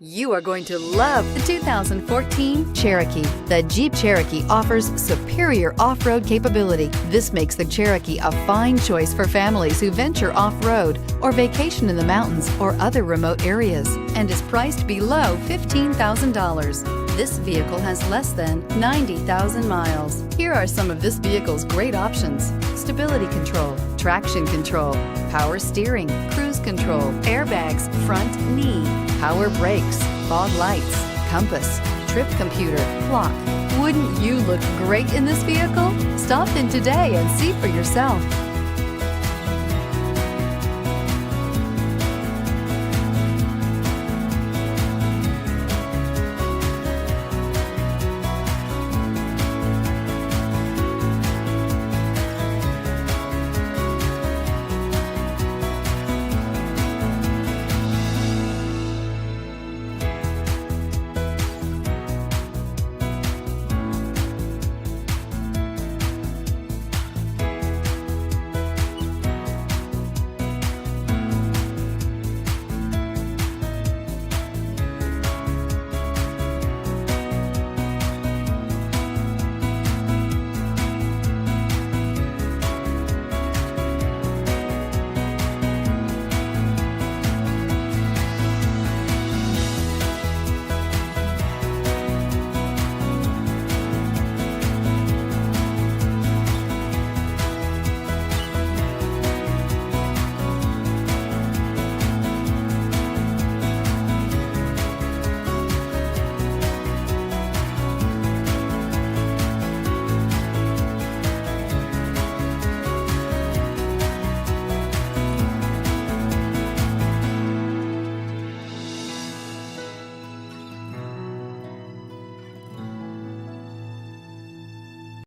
You are going to love the 2014 Cherokee. The Jeep Cherokee offers superior off-road capability. This makes the Cherokee a fine choice for families who venture off-road or vacation in the mountains or other remote areas, and is priced below $15,000. This vehicle has less than 90,000 miles. Here are some of this vehicle's great options: stability control, traction control, power steering, cruise control, airbags, front knee, power brakes, fog lights, compass, trip computer, clock. Wouldn't you look great in this vehicle? Stop in today and see for yourself.